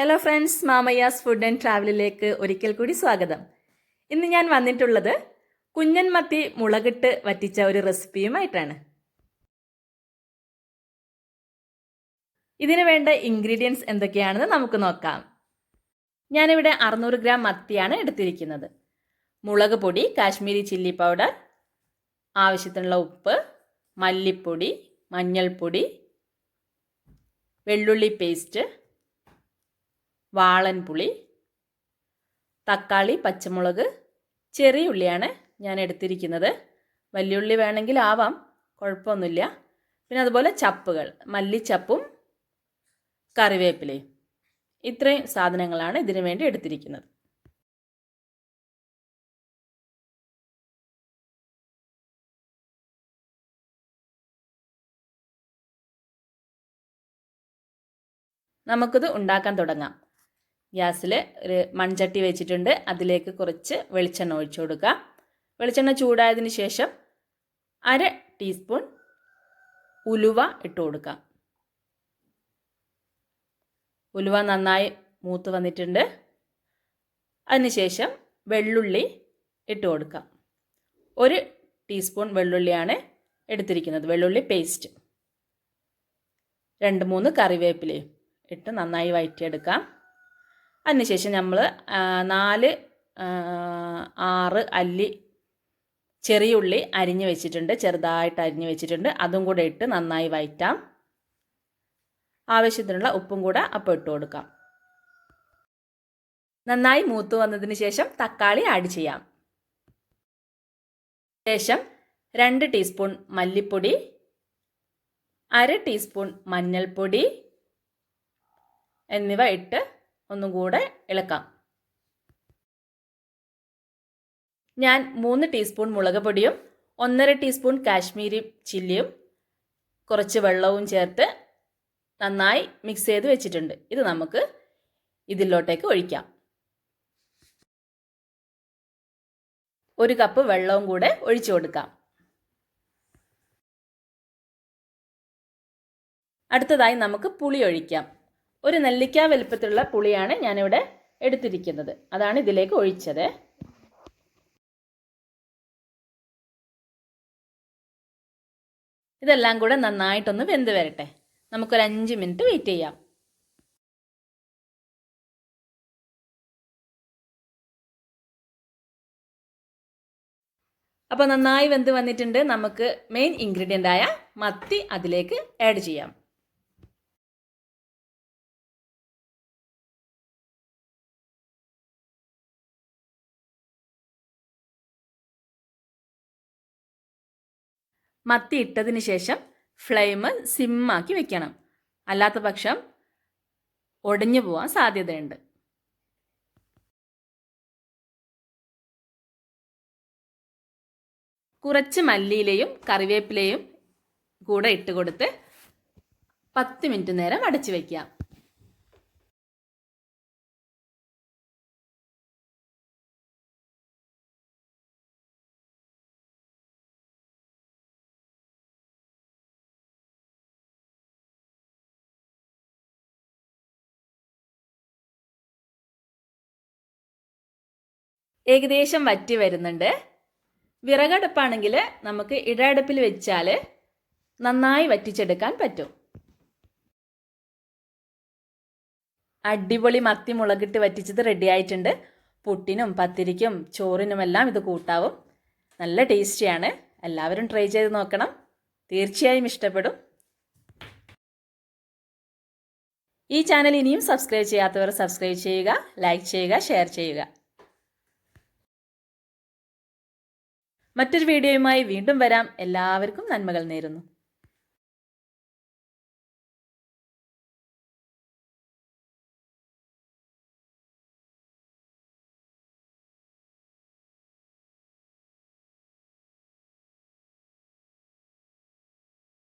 Hello friends, മാമയ്യാസ് food and ട്രാവലിലേക്ക് ഒരിക്കൽ കൂടി സ്വാഗതം. ഇന്ന് ഞാൻ വന്നിട്ടുള്ളത് കുഞ്ഞൻ മത്തി മുളകിട്ട് വറ്റിച്ച ഒരു റെസിപ്പിയുമായിട്ടാണ്. ഇതിന് വേണ്ട ഇൻഗ്രീഡിയൻസ് എന്തൊക്കെയാണെന്ന് നമുക്ക് നോക്കാം. ഞാനിവിടെ 600 ഗ്രാം മത്തിയാണ് എടുത്തിരിക്കുന്നത്. മുളക് പൊടി, കാശ്മീരി ചില്ലി പൗഡർ, ആവശ്യത്തിനുള്ള ഉപ്പ്, മല്ലിപ്പൊടി, മഞ്ഞൾപ്പൊടി, വെള്ളുള്ളി പേസ്റ്റ്, വാളൻപുളി, തക്കാളി, പച്ചമുളക്, ചെറിയ ഉള്ളിയാണ് ഞാൻ എടുത്തിരിക്കുന്നത്. വലിയ ഉള്ളി വേണമെങ്കിൽ ആവാം, കുഴപ്പമൊന്നുമില്ല. പിന്നെ അതുപോലെ ചപ്പുകൾ, മല്ലിച്ചപ്പും കറിവേപ്പിലയും. ഇത്രയും സാധനങ്ങളാണ് ഇതിനു വേണ്ടി എടുത്തിരിക്കുന്നത്. നമുക്കിത് ഉണ്ടാക്കാൻ തുടങ്ങാം. ഗ്യാസിൽ ഒരു മൺചട്ടി വെച്ചിട്ടുണ്ട്. അതിലേക്ക് കുറച്ച് വെളിച്ചെണ്ണ ഒഴിച്ചു കൊടുക്കുക. വെളിച്ചെണ്ണ ചൂടായതിന് ശേഷം 1/2 ടീസ്പൂൺ ഉലുവ ഇട്ട് കൊടുക്കാം. ഉലുവ നന്നായി മൂത്ത് വന്നിട്ടുണ്ട്. അതിനുശേഷം വെള്ളുള്ളി ഇട്ട് കൊടുക്കാം. 1 ടീസ്പൂൺ വെള്ളുള്ളിയാണ് എടുത്തിരിക്കുന്നത്, വെള്ളുള്ളി പേസ്റ്റ്. 2-3 കറിവേപ്പിലയും ഇട്ട് നന്നായി വഴറ്റിയെടുക്കാം. അതിനുശേഷം നമ്മൾ 4-6 അല്ലി ചെറിയ ഉള്ളി അരിഞ്ഞ് വെച്ചിട്ടുണ്ട്, ചെറുതായിട്ട് അരിഞ്ഞ് വെച്ചിട്ടുണ്ട്. അതും കൂടെ ഇട്ട് നന്നായി വഴറ്റാം. ആവശ്യത്തിനുള്ള ഉപ്പും കൂടെ അപ്പോൾ ഇട്ട് കൊടുക്കാം. നന്നായി മൂത്ത് വന്നതിന് ശേഷം തക്കാളി ആഡ് ചെയ്യാം. ശേഷം 2 ടീസ്പൂൺ മല്ലിപ്പൊടി, 1/2 ടീസ്പൂൺ മഞ്ഞൾപ്പൊടി എന്നിവ ഇട്ട് ഒന്നും കൂടെ ഇളക്കാം. ഞാൻ 3 ടീസ്പൂൺ മുളക് പൊടിയും 1.5 ടീസ്പൂൺ കാശ്മീരി ചില്ലിയും കുറച്ച് വെള്ളവും ചേർത്ത് നന്നായി മിക്സ് ചെയ്ത് വെച്ചിട്ടുണ്ട്. ഇത് നമുക്ക് ഇതിലോട്ടേക്ക് ഒഴിക്കാം. 1 കപ്പ് വെള്ളവും കൂടെ ഒഴിച്ചു കൊടുക്കാം. അടുത്തതായി നമുക്ക് പുളി ഒഴിക്കാം. 1 നെല്ലിക്ക വലുപ്പത്തിലുള്ള പുളിയാണ് ഞാനിവിടെ എടുത്തിരിക്കുന്നത്. അതാണ് ഇതിലേക്ക് ഒഴിച്ചത്. ഇതെല്ലാം കൂടെ നന്നായിട്ടൊന്ന് വെന്ത് വരട്ടെ. നമുക്കൊരു 5 മിനിറ്റ് വെയിറ്റ് ചെയ്യാം. അപ്പോൾ നന്നായി വെന്ത് വന്നിട്ടുണ്ട്. നമുക്ക് മെയിൻ ഇൻഗ്രീഡിയൻ്റ് ആയ മത്തി അതിലേക്ക് ആഡ് ചെയ്യാം. മത്തി ഇട്ടതിന് ശേഷം ഫ്ലെയിം സിമ്മാക്കി വെക്കണം. അല്ലാത്ത പക്ഷം ഒടിഞ്ഞു പോകാൻ സാധ്യതയുണ്ട്. കുറച്ച് മല്ലിയിലയും കറിവേപ്പിലയും കൂടെ ഇട്ട് കൊടുത്ത് 10 മിനിറ്റ് നേരം അടച്ചു വയ്ക്കാം. ഏകദേശം വറ്റി വരുന്നുണ്ട്. വിറകടുപ്പാണെങ്കിൽ നമുക്ക് ഇടയടുപ്പിൽ വെച്ചാൽ നന്നായി വറ്റിച്ചെടുക്കാൻ പറ്റും. അടിപൊളി മത്തി മുളകിട്ട് വറ്റിച്ചത് റെഡി ആയിട്ടുണ്ട്. പുട്ടിനും പത്തിരിക്കും ചോറിനുമെല്ലാം ഇത് കൂട്ടാവും. നല്ല ടേസ്റ്റിയാണ്. എല്ലാവരും ട്രൈ ചെയ്ത് നോക്കണം. തീർച്ചയായും ഇഷ്ടപ്പെടും. ഈ ചാനൽ ഇനിയും സബ്സ്ക്രൈബ് ചെയ്യാത്തവർ സബ്സ്ക്രൈബ് ചെയ്യുക, ലൈക്ക് ചെയ്യുക, ഷെയർ ചെയ്യുക. മറ്റൊരു വീഡിയോയുമായി വീണ്ടും വരാം. എല്ലാവർക്കും നന്മകൾ നേരുന്നു.